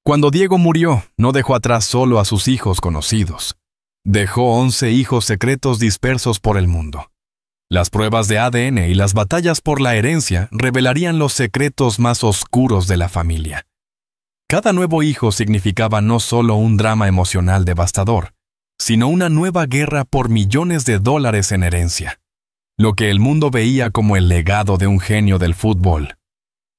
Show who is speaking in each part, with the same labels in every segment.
Speaker 1: Cuando Diego murió, no dejó atrás solo a sus hijos conocidos. Dejó 11 hijos secretos dispersos por el mundo. Las pruebas de ADN y las batallas por la herencia revelarían los secretos más oscuros de la familia. Cada nuevo hijo significaba no solo un drama emocional devastador, sino una nueva guerra por millones de dólares en herencia. Lo que el mundo veía como el legado de un genio del fútbol,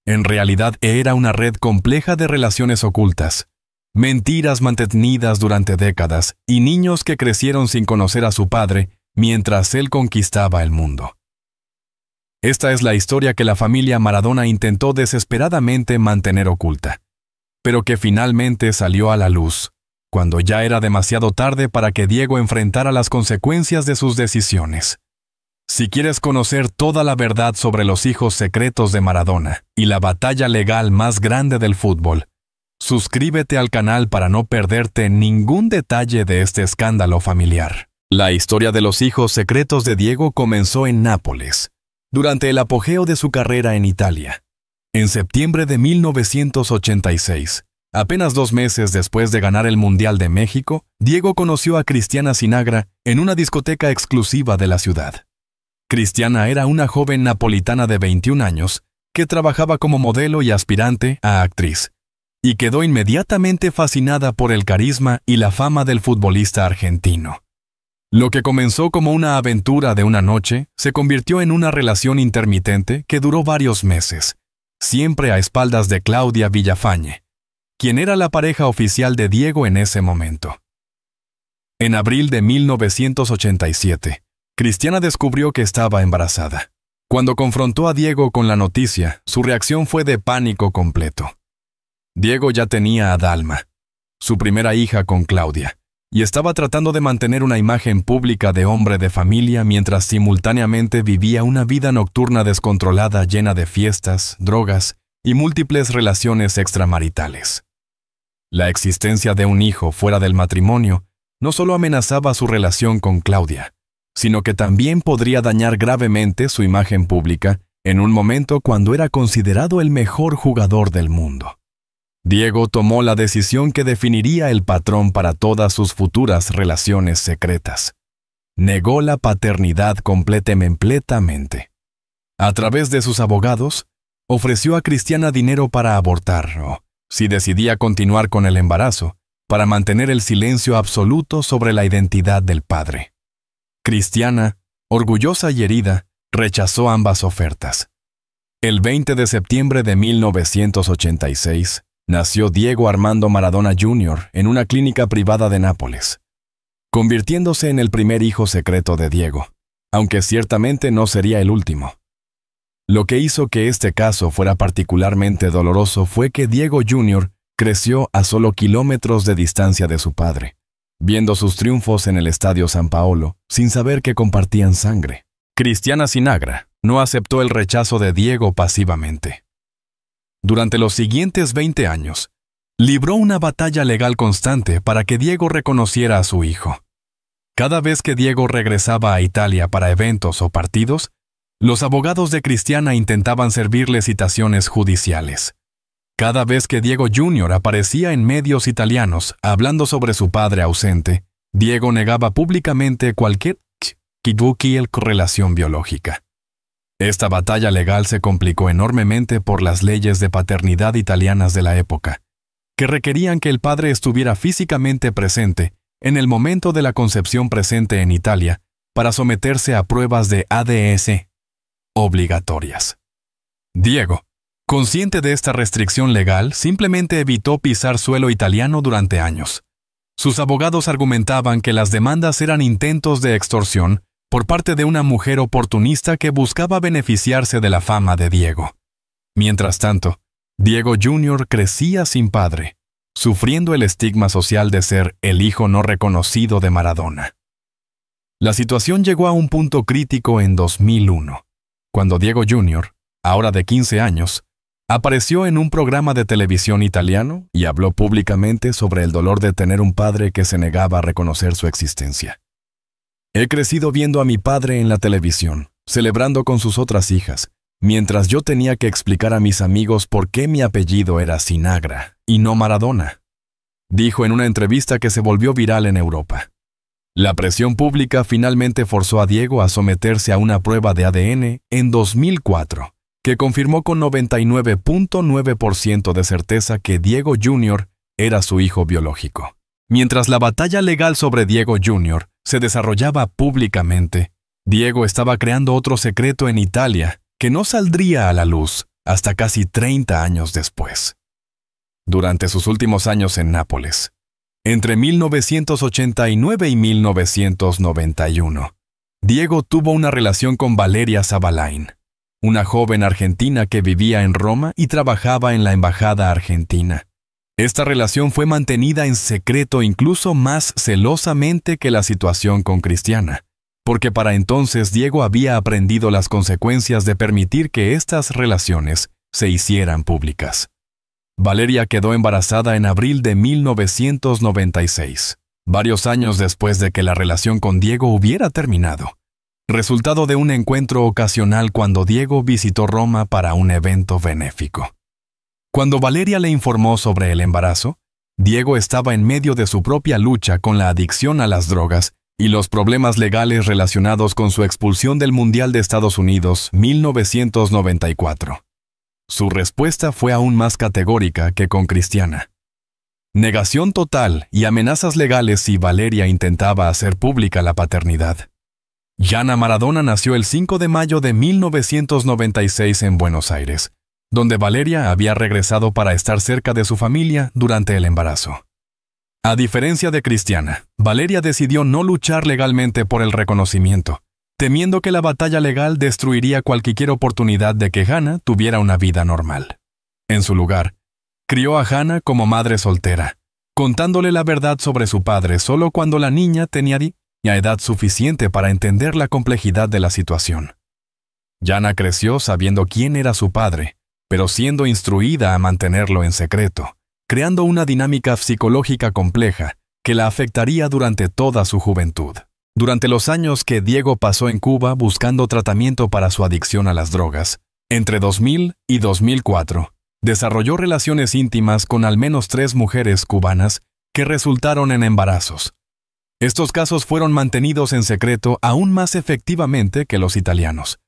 Speaker 1: en realidad era una red compleja de relaciones ocultas, mentiras mantenidas durante décadas y niños que crecieron sin conocer a su padre mientras él conquistaba el mundo. Esta es la historia que la familia Maradona intentó desesperadamente mantener oculta, pero que finalmente salió a la luz, cuando ya era demasiado tarde para que Diego enfrentara las consecuencias de sus decisiones. Si quieres conocer toda la verdad sobre los hijos secretos de Maradona y la batalla legal más grande del fútbol, suscríbete al canal para no perderte ningún detalle de este escándalo familiar. La historia de los hijos secretos de Diego comenzó en Nápoles, durante el apogeo de su carrera en Italia. En septiembre de 1986, apenas 2 meses después de ganar el Mundial de México, Diego conoció a Cristiana Sinagra en una discoteca exclusiva de la ciudad. Cristiana era una joven napolitana de 21 años que trabajaba como modelo y aspirante a actriz, y quedó inmediatamente fascinada por el carisma y la fama del futbolista argentino. Lo que comenzó como una aventura de una noche se convirtió en una relación intermitente que duró varios meses, siempre a espaldas de Claudia Villafañe, quien era la pareja oficial de Diego en ese momento. En abril de 1987, Cristiana descubrió que estaba embarazada. Cuando confrontó a Diego con la noticia, su reacción fue de pánico completo. Diego ya tenía a Dalma, su primera hija con Claudia, y estaba tratando de mantener una imagen pública de hombre de familia mientras simultáneamente vivía una vida nocturna descontrolada llena de fiestas, drogas y múltiples relaciones extramaritales. La existencia de un hijo fuera del matrimonio no solo amenazaba su relación con Claudia, sino que también podría dañar gravemente su imagen pública en un momento cuando era considerado el mejor jugador del mundo. Diego tomó la decisión que definiría el patrón para todas sus futuras relaciones secretas. Negó la paternidad completamente. A través de sus abogados, ofreció a Cristiana dinero para abortar o, si decidía continuar con el embarazo, para mantener el silencio absoluto sobre la identidad del padre. Cristiana, orgullosa y herida, rechazó ambas ofertas. El 20 de septiembre de 1986, nació Diego Armando Maradona Jr. en una clínica privada de Nápoles, convirtiéndose en el primer hijo secreto de Diego, aunque ciertamente no sería el último. Lo que hizo que este caso fuera particularmente doloroso fue que Diego Jr. creció a solo kilómetros de distancia de su padre, viendo sus triunfos en el Estadio San Paolo, sin saber que compartían sangre. Cristiana Sinagra no aceptó el rechazo de Diego pasivamente. Durante los siguientes 20 años, libró una batalla legal constante para que Diego reconociera a su hijo. Cada vez que Diego regresaba a Italia para eventos o partidos, los abogados de Cristiana intentaban servirle citaciones judiciales. Cada vez que Diego Jr. aparecía en medios italianos hablando sobre su padre ausente, Diego negaba públicamente cualquier relación biológica. Esta batalla legal se complicó enormemente por las leyes de paternidad italianas de la época, que requerían que el padre estuviera físicamente presente en el momento de la concepción presente en Italia para someterse a pruebas de ADN obligatorias. Diego, consciente de esta restricción legal, simplemente evitó pisar suelo italiano durante años. Sus abogados argumentaban que las demandas eran intentos de extorsión por parte de una mujer oportunista que buscaba beneficiarse de la fama de Diego. Mientras tanto, Diego Jr. crecía sin padre, sufriendo el estigma social de ser el hijo no reconocido de Maradona. La situación llegó a un punto crítico en 2001, cuando Diego Jr., ahora de 15 años, apareció en un programa de televisión italiano y habló públicamente sobre el dolor de tener un padre que se negaba a reconocer su existencia. He crecido viendo a mi padre en la televisión, celebrando con sus otras hijas, mientras yo tenía que explicar a mis amigos por qué mi apellido era Sinagra y no Maradona, dijo en una entrevista que se volvió viral en Europa. La presión pública finalmente forzó a Diego a someterse a una prueba de ADN en 2004, que confirmó con 99.9% de certeza que Diego Jr. era su hijo biológico. Mientras la batalla legal sobre Diego Jr. se desarrollaba públicamente, Diego estaba creando otro secreto en Italia que no saldría a la luz hasta casi 30 años después. Durante sus últimos años en Nápoles, entre 1989 y 1991, Diego tuvo una relación con Valeria Zabalain, una joven argentina que vivía en Roma y trabajaba en la embajada argentina. Esta relación fue mantenida en secreto incluso más celosamente que la situación con Cristiana, porque para entonces Diego había aprendido las consecuencias de permitir que estas relaciones se hicieran públicas. Valeria quedó embarazada en abril de 1996, varios años después de que la relación con Diego hubiera terminado, resultado de un encuentro ocasional cuando Diego visitó Roma para un evento benéfico. Cuando Valeria le informó sobre el embarazo, Diego estaba en medio de su propia lucha con la adicción a las drogas y los problemas legales relacionados con su expulsión del Mundial de Estados Unidos 1994. Su respuesta fue aún más categórica que con Cristiana. Negación total y amenazas legales si Valeria intentaba hacer pública la paternidad. Yana Maradona nació el 5 de mayo de 1996 en Buenos Aires, donde Valeria había regresado para estar cerca de su familia durante el embarazo. A diferencia de Cristiana, Valeria decidió no luchar legalmente por el reconocimiento, temiendo que la batalla legal destruiría cualquier oportunidad de que Hannah tuviera una vida normal. En su lugar, crió a Hannah como madre soltera, contándole la verdad sobre su padre solo cuando la niña tenía edad suficiente para entender la complejidad de la situación. Yana creció sabiendo quién era su padre, pero siendo instruida a mantenerlo en secreto, creando una dinámica psicológica compleja que la afectaría durante toda su juventud. Durante los años que Diego pasó en Cuba buscando tratamiento para su adicción a las drogas, entre 2000 y 2004, desarrolló relaciones íntimas con al menos 3 mujeres cubanas que resultaron en embarazos. Estos casos fueron mantenidos en secreto aún más efectivamente que los italianos,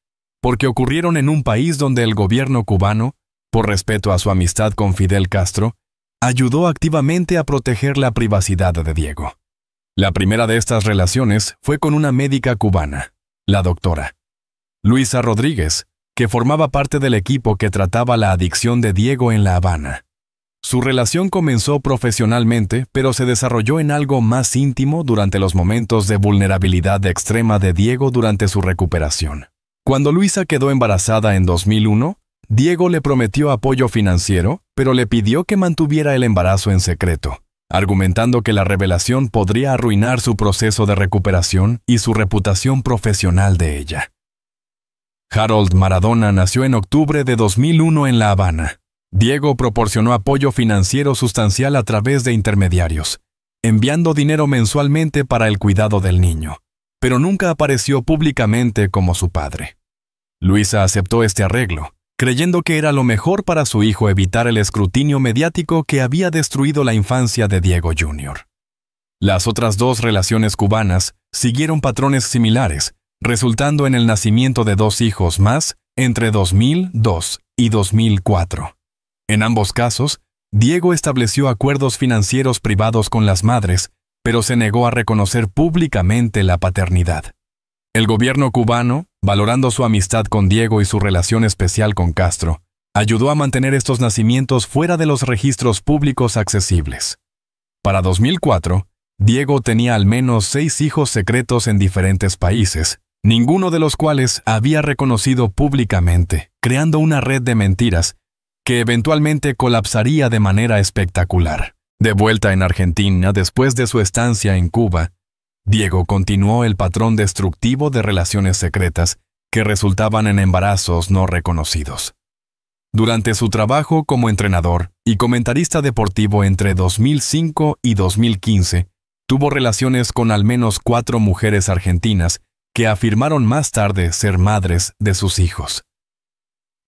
Speaker 1: porque ocurrieron en un país donde el gobierno cubano, por respeto a su amistad con Fidel Castro, ayudó activamente a proteger la privacidad de Diego. La primera de estas relaciones fue con una médica cubana, la doctora Luisa Rodríguez, que formaba parte del equipo que trataba la adicción de Diego en La Habana. Su relación comenzó profesionalmente, pero se desarrolló en algo más íntimo durante los momentos de vulnerabilidad extrema de Diego durante su recuperación. Cuando Luisa quedó embarazada en 2001, Diego le prometió apoyo financiero, pero le pidió que mantuviera el embarazo en secreto, argumentando que la revelación podría arruinar su proceso de recuperación y su reputación profesional de ella. Harold Maradona nació en octubre de 2001 en La Habana. Diego proporcionó apoyo financiero sustancial a través de intermediarios, enviando dinero mensualmente para el cuidado del niño, pero nunca apareció públicamente como su padre. Luisa aceptó este arreglo, creyendo que era lo mejor para su hijo evitar el escrutinio mediático que había destruido la infancia de Diego Jr. Las otras 2 relaciones cubanas siguieron patrones similares, resultando en el nacimiento de 2 hijos más entre 2002 y 2004. En ambos casos, Diego estableció acuerdos financieros privados con las madres, pero se negó a reconocer públicamente la paternidad. El gobierno cubano, valorando su amistad con Diego y su relación especial con Castro, ayudó a mantener estos nacimientos fuera de los registros públicos accesibles. Para 2004, Diego tenía al menos 6 hijos secretos en diferentes países, ninguno de los cuales había reconocido públicamente, creando una red de mentiras que eventualmente colapsaría de manera espectacular. De vuelta en Argentina después de su estancia en Cuba, Diego continuó el patrón destructivo de relaciones secretas que resultaban en embarazos no reconocidos. Durante su trabajo como entrenador y comentarista deportivo entre 2005 y 2015, tuvo relaciones con al menos 4 mujeres argentinas que afirmaron más tarde ser madres de sus hijos.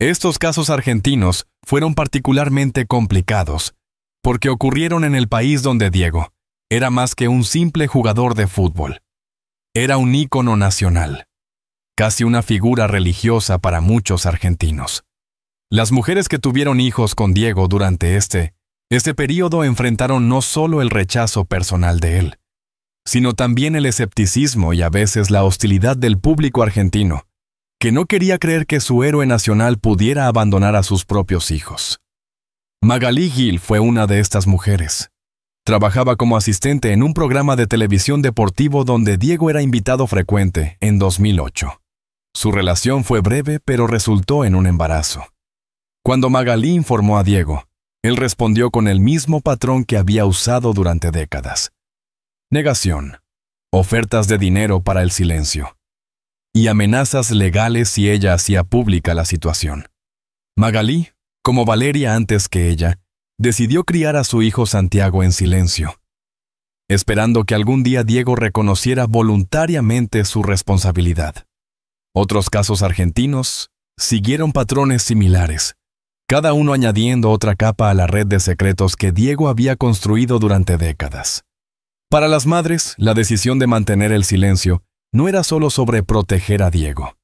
Speaker 1: Estos casos argentinos fueron particularmente complicados, porque ocurrieron en el país donde Diego era más que un simple jugador de fútbol. Era un ícono nacional, casi una figura religiosa para muchos argentinos. Las mujeres que tuvieron hijos con Diego durante este período enfrentaron no solo el rechazo personal de él, sino también el escepticismo y a veces la hostilidad del público argentino, que no quería creer que su héroe nacional pudiera abandonar a sus propios hijos. Magalí Gil fue una de estas mujeres. Trabajaba como asistente en un programa de televisión deportivo donde Diego era invitado frecuente en 2008. Su relación fue breve, pero resultó en un embarazo. Cuando Magalí informó a Diego, él respondió con el mismo patrón que había usado durante décadas: negación, ofertas de dinero para el silencio y amenazas legales si ella hacía pública la situación. Magalí, como Valeria antes que ella, decidió criar a su hijo Santiago en silencio, esperando que algún día Diego reconociera voluntariamente su responsabilidad. Otros casos argentinos siguieron patrones similares, cada uno añadiendo otra capa a la red de secretos que Diego había construido durante décadas. Para las madres, la decisión de mantener el silencio no era solo sobre proteger a Diego.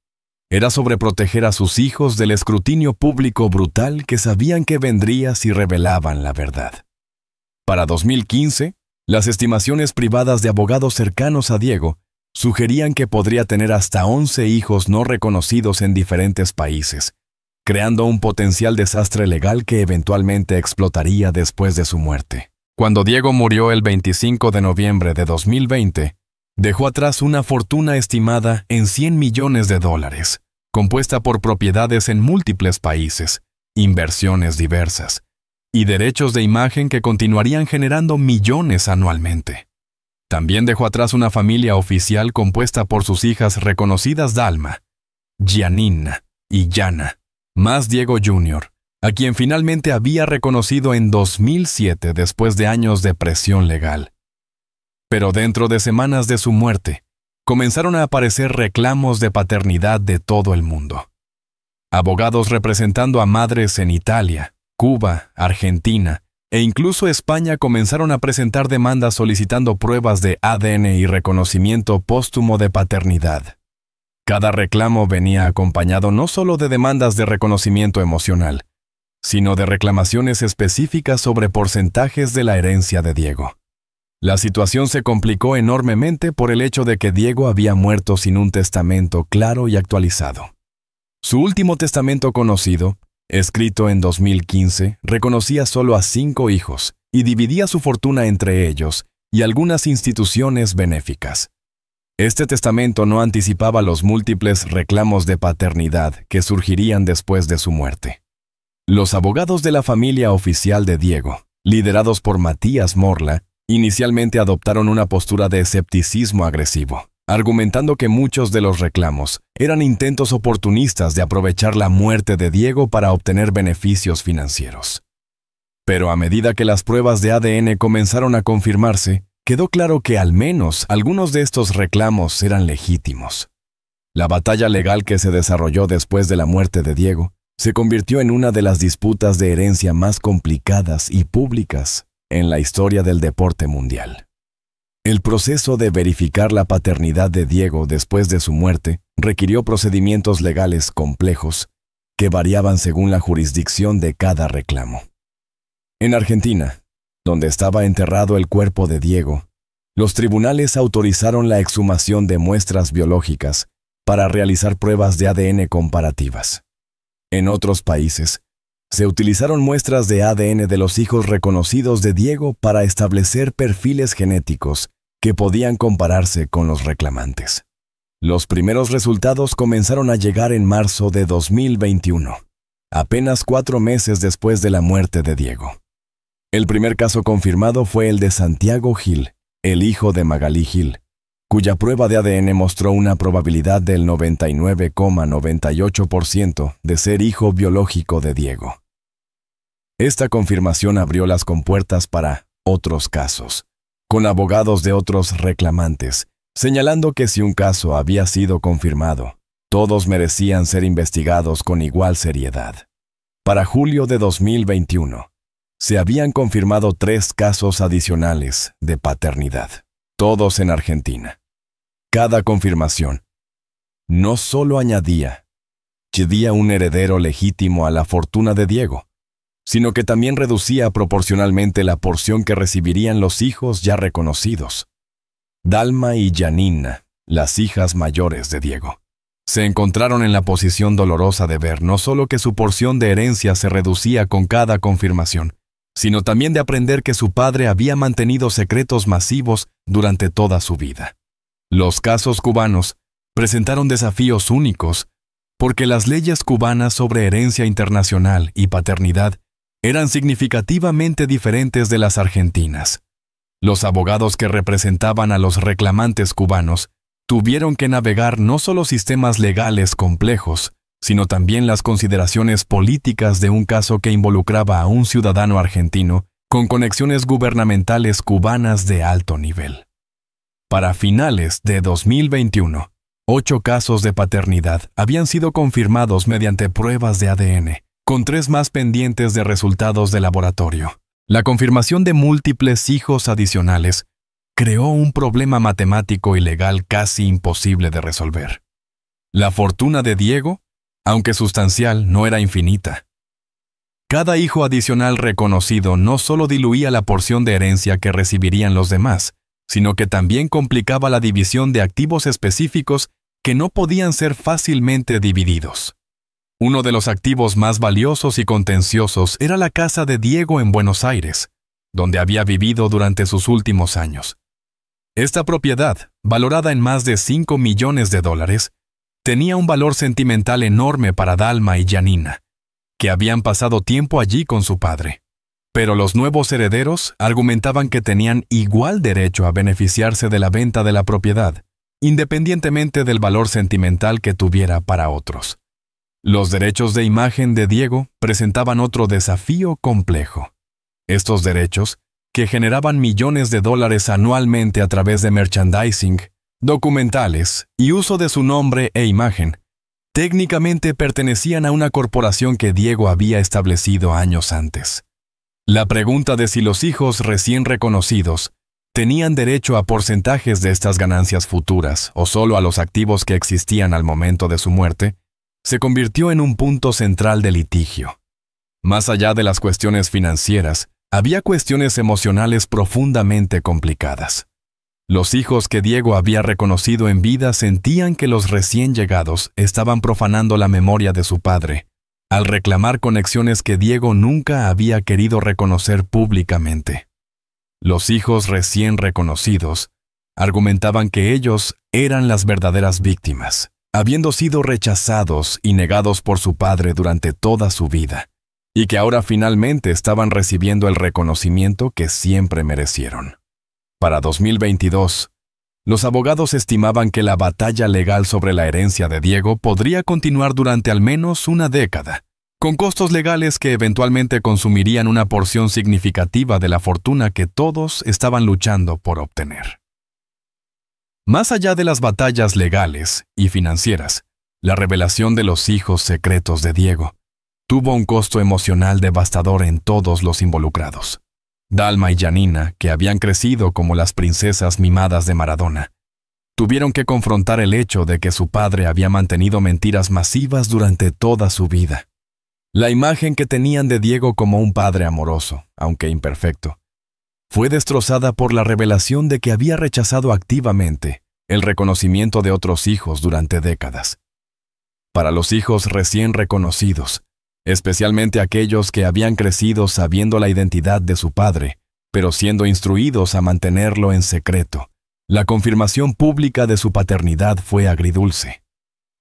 Speaker 1: Era sobre proteger a sus hijos del escrutinio público brutal que sabían que vendría si revelaban la verdad. Para 2015, las estimaciones privadas de abogados cercanos a Diego sugerían que podría tener hasta 11 hijos no reconocidos en diferentes países, creando un potencial desastre legal que eventualmente explotaría después de su muerte. Cuando Diego murió el 25 de noviembre de 2020, dejó atrás una fortuna estimada en $100 millones, compuesta por propiedades en múltiples países, inversiones diversas y derechos de imagen que continuarían generando millones anualmente. También dejó atrás una familia oficial compuesta por sus hijas reconocidas Dalma, Giannina y Yana, más Diego Jr., a quien finalmente había reconocido en 2007 después de años de presión legal. Pero dentro de semanas de su muerte, comenzaron a aparecer reclamos de paternidad de todo el mundo. Abogados representando a madres en Italia, Cuba, Argentina e incluso España comenzaron a presentar demandas solicitando pruebas de ADN y reconocimiento póstumo de paternidad. Cada reclamo venía acompañado no solo de demandas de reconocimiento emocional, sino de reclamaciones específicas sobre porcentajes de la herencia de Diego. La situación se complicó enormemente por el hecho de que Diego había muerto sin un testamento claro y actualizado. Su último testamento conocido, escrito en 2015, reconocía solo a 5 hijos y dividía su fortuna entre ellos y algunas instituciones benéficas. Este testamento no anticipaba los múltiples reclamos de paternidad que surgirían después de su muerte. Los abogados de la familia oficial de Diego, liderados por Matías Morla, inicialmente adoptaron una postura de escepticismo agresivo, argumentando que muchos de los reclamos eran intentos oportunistas de aprovechar la muerte de Diego para obtener beneficios financieros. Pero a medida que las pruebas de ADN comenzaron a confirmarse, quedó claro que al menos algunos de estos reclamos eran legítimos. La batalla legal que se desarrolló después de la muerte de Diego se convirtió en una de las disputas de herencia más complicadas y públicas en la historia del deporte mundial. El proceso de verificar la paternidad de Diego después de su muerte requirió procedimientos legales complejos que variaban según la jurisdicción de cada reclamo. En Argentina, donde estaba enterrado el cuerpo de Diego, los tribunales autorizaron la exhumación de muestras biológicas para realizar pruebas de ADN comparativas. En otros países, se utilizaron muestras de ADN de los hijos reconocidos de Diego para establecer perfiles genéticos que podían compararse con los reclamantes. Los primeros resultados comenzaron a llegar en marzo de 2021, apenas 4 meses después de la muerte de Diego. El primer caso confirmado fue el de Santiago Gil, el hijo de Magalí Gil, cuya prueba de ADN mostró una probabilidad del 99,98% de ser hijo biológico de Diego. Esta confirmación abrió las compuertas para otros casos, con abogados de otros reclamantes, señalando que si un caso había sido confirmado,
Speaker 2: Todos merecían ser investigados con igual seriedad. Para julio de 2021, se habían confirmado 3 casos adicionales de paternidad, todos en Argentina. Cada confirmación no solo añadía un heredero legítimo a la fortuna de Diego, sino que también reducía proporcionalmente la porción que recibirían los hijos ya reconocidos. Dalma y Janina, las hijas mayores de Diego, se encontraron en la posición dolorosa de ver no solo que su porción de herencia se reducía con cada confirmación, sino también de aprender que su padre había mantenido secretos masivos durante toda su vida. Los casos cubanos presentaron desafíos únicos porque las leyes cubanas sobre herencia internacional y paternidad eran significativamente diferentes de las argentinas. Los abogados que representaban a los reclamantes cubanos tuvieron que navegar no solo sistemas legales complejos, sino también las consideraciones políticas de un caso que involucraba a un ciudadano argentino con conexiones gubernamentales cubanas de alto nivel. Para finales de 2021, 8 casos de paternidad habían sido confirmados mediante pruebas de ADN, con 3 más pendientes de resultados de laboratorio. La confirmación de múltiples hijos adicionales creó un problema matemático y legal casi imposible de resolver. La fortuna de Diego, aunque sustancial, no era infinita. Cada hijo adicional reconocido no solo diluía la porción de herencia que recibirían los demás, sino que también complicaba la división de activos específicos que no podían ser fácilmente divididos. Uno de los activos más valiosos y contenciosos era la casa de Diego en Buenos Aires, donde había vivido durante sus últimos años. Esta propiedad, valorada en más de $5 millones, tenía un valor sentimental enorme para Dalma y Janina, que habían pasado tiempo allí con su padre. Pero los nuevos herederos argumentaban que tenían igual derecho a beneficiarse de la venta de la propiedad, independientemente del valor sentimental que tuviera para otros. Los derechos de imagen de Diego presentaban otro desafío complejo. Estos derechos, que generaban millones de dólares anualmente a través de merchandising, documentales y uso de su nombre e imagen, técnicamente pertenecían a una corporación que Diego había establecido años antes. La pregunta de si los hijos recién reconocidos tenían derecho a porcentajes de estas ganancias futuras o solo a los activos que existían al momento de su muerte, se convirtió en un punto central de litigio. Más allá de las cuestiones financieras, había cuestiones emocionales profundamente complicadas. Los hijos que Diego había reconocido en vida sentían que los recién llegados estaban profanando la memoria de su padre, al reclamar conexiones que Diego nunca había querido reconocer públicamente. Los hijos recién reconocidos argumentaban que ellos eran las verdaderas víctimas, habiendo sido rechazados y negados por su padre durante toda su vida, y que ahora finalmente estaban recibiendo el reconocimiento que siempre merecieron. Para 2022, los abogados estimaban que la batalla legal sobre la herencia de Diego podría continuar durante al menos una década, con costos legales que eventualmente consumirían una porción significativa de la fortuna que todos estaban luchando por obtener. Más allá de las batallas legales y financieras, la revelación de los hijos secretos de Diego tuvo un costo emocional devastador en todos los involucrados. Dalma y Janina, que habían crecido como las princesas mimadas de Maradona, tuvieron que confrontar el hecho de que su padre había mantenido mentiras masivas durante toda su vida. La imagen que tenían de Diego como un padre amoroso, aunque imperfecto, fue destrozada por la revelación de que había rechazado activamente el reconocimiento de otros hijos durante décadas. Para los hijos recién reconocidos, especialmente aquellos que habían crecido sabiendo la identidad de su padre, pero siendo instruidos a mantenerlo en secreto, la confirmación pública de su paternidad fue agridulce.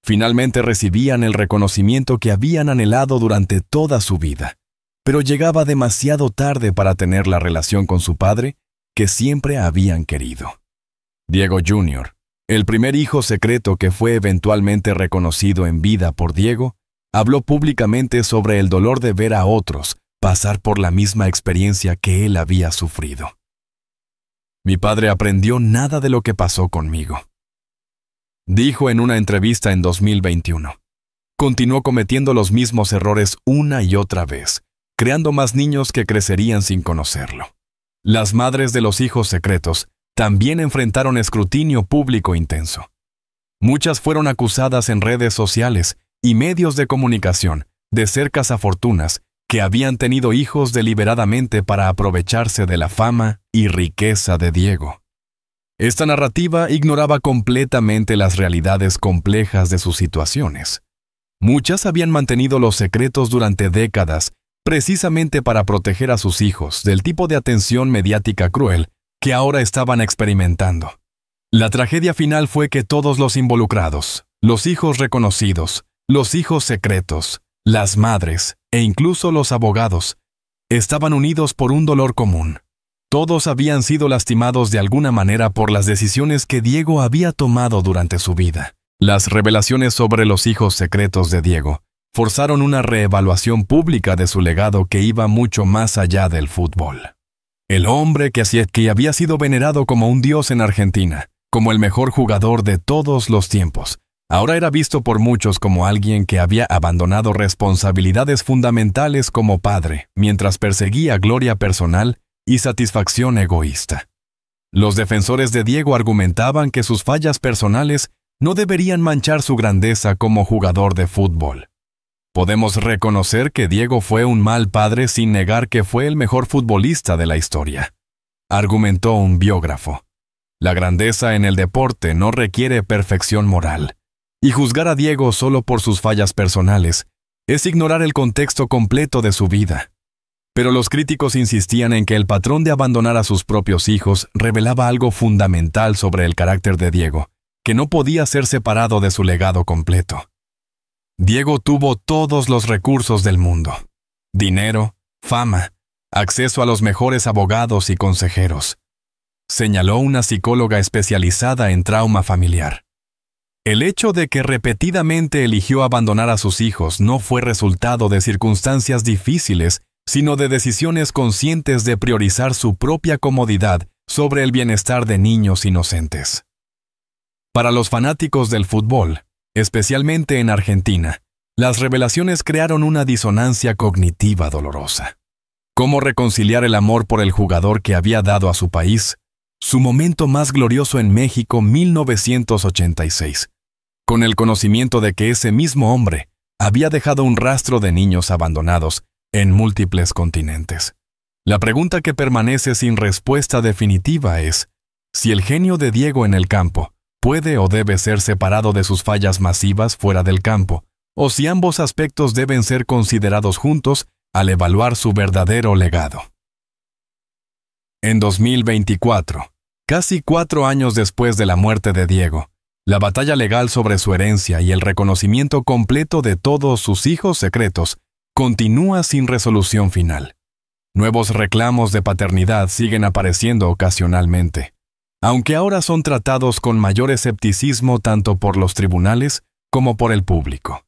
Speaker 2: Finalmente recibían el reconocimiento que habían anhelado durante toda su vida, pero llegaba demasiado tarde para tener la relación con su padre que siempre habían querido. Diego Jr., el primer hijo secreto que fue eventualmente reconocido en vida por Diego, habló públicamente sobre el dolor de ver a otros pasar por la misma experiencia que él había sufrido. Mi padre aprendió nada de lo que pasó conmigo.
Speaker 1: dijo en una entrevista en 2021. Continuó cometiendo los mismos errores una y otra vez, creando más niños que crecerían sin conocerlo. Las madres de los hijos secretos también enfrentaron escrutinio público intenso. Muchas fueron acusadas en redes sociales y medios de comunicación de ser cazafortunas que habían tenido hijos deliberadamente para aprovecharse de la fama y riqueza de Diego. Esta narrativa ignoraba completamente las realidades complejas de sus situaciones. Muchas habían mantenido los secretos durante décadas precisamente para proteger a sus hijos del tipo de atención mediática cruel que ahora estaban experimentando. La tragedia final fue que todos los involucrados, los hijos reconocidos, los hijos secretos, las madres e incluso los abogados, estaban unidos por un dolor común. Todos habían sido lastimados de alguna manera por las decisiones que Diego había tomado durante su vida. Las revelaciones sobre los hijos secretos de Diego forzaron una reevaluación pública de su legado que iba mucho más allá del fútbol. El hombre que había sido venerado como un dios en Argentina, como el mejor jugador de todos los tiempos, ahora era visto por muchos como alguien que había abandonado responsabilidades fundamentales como padre, mientras perseguía gloria personal y satisfacción egoísta. Los defensores de Diego argumentaban que sus fallas personales no deberían manchar su grandeza como jugador de fútbol. Podemos reconocer que Diego fue un mal padre sin negar que fue el mejor futbolista de la historia, argumentó un biógrafo. La grandeza en el deporte no requiere perfección moral, y juzgar a Diego solo por sus fallas personales es ignorar el contexto completo de su vida. Pero los críticos insistían en que el patrón de abandonar a sus propios hijos revelaba algo fundamental sobre el carácter de Diego, que no podía ser separado de su legado completo. Diego tuvo todos los recursos del mundo: dinero, fama, acceso a los mejores abogados y consejeros, señaló una psicóloga especializada en trauma familiar. El hecho de que repetidamente eligió abandonar a sus hijos no fue resultado de circunstancias difíciles, sino de decisiones conscientes de priorizar su propia comodidad sobre el bienestar de niños inocentes. Para los fanáticos del fútbol, especialmente en Argentina, las revelaciones crearon una disonancia cognitiva dolorosa. ¿Cómo reconciliar el amor por el jugador que había dado a su país, su momento más glorioso en México 1986, con el conocimiento de que ese mismo hombre había dejado un rastro de niños abandonados en múltiples continentes? La pregunta que permanece sin respuesta definitiva es si el genio de Diego en el campo puede o debe ser separado de sus fallas masivas fuera del campo, o si ambos aspectos deben ser considerados juntos al evaluar su verdadero legado. En 2024, casi 4 años después de la muerte de Diego, la batalla legal sobre su herencia y el reconocimiento completo de todos sus hijos secretos continúa sin resolución final. Nuevos reclamos de paternidad siguen apareciendo ocasionalmente, aunque ahora son tratados con mayor escepticismo tanto por los tribunales como por el público.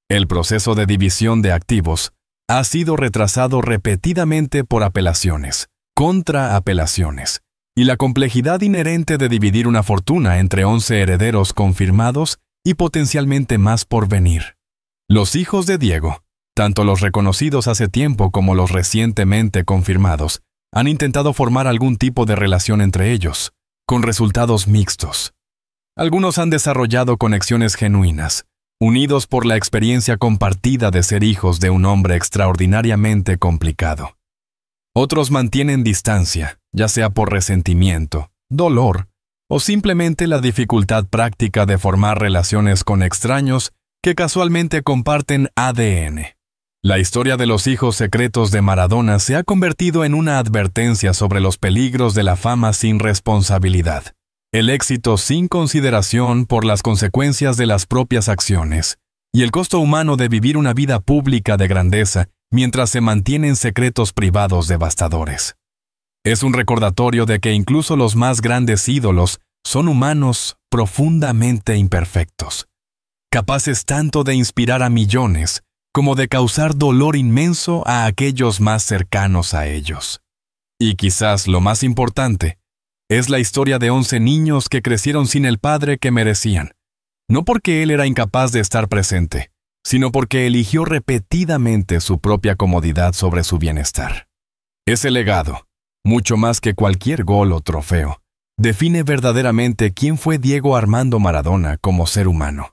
Speaker 1: El proceso de división de activos ha sido retrasado repetidamente por apelaciones, contraapelaciones, y la complejidad inherente de dividir una fortuna entre 11 herederos confirmados y potencialmente más por venir. Los hijos de Diego, tanto los reconocidos hace tiempo como los recientemente confirmados, han intentado formar algún tipo de relación entre ellos, con resultados mixtos. Algunos han desarrollado conexiones genuinas, unidos por la experiencia compartida de ser hijos de un hombre extraordinariamente complicado. Otros mantienen distancia, ya sea por resentimiento, dolor, o simplemente la dificultad práctica de formar relaciones con extraños que casualmente comparten ADN. La historia de los hijos secretos de Maradona se ha convertido en una advertencia sobre los peligros de la fama sin responsabilidad, el éxito sin consideración por las consecuencias de las propias acciones, y el costo humano de vivir una vida pública de grandeza mientras se mantienen secretos privados devastadores. Es un recordatorio de que incluso los más grandes ídolos son humanos profundamente imperfectos, capaces tanto de inspirar a millones como de causar dolor inmenso a aquellos más cercanos a ellos. Y quizás lo más importante es la historia de 11 niños que crecieron sin el padre que merecían, no porque él era incapaz de estar presente, sino porque eligió repetidamente su propia comodidad sobre su bienestar. Ese legado, mucho más que cualquier gol o trofeo, define verdaderamente quién fue Diego Armando Maradona como ser humano.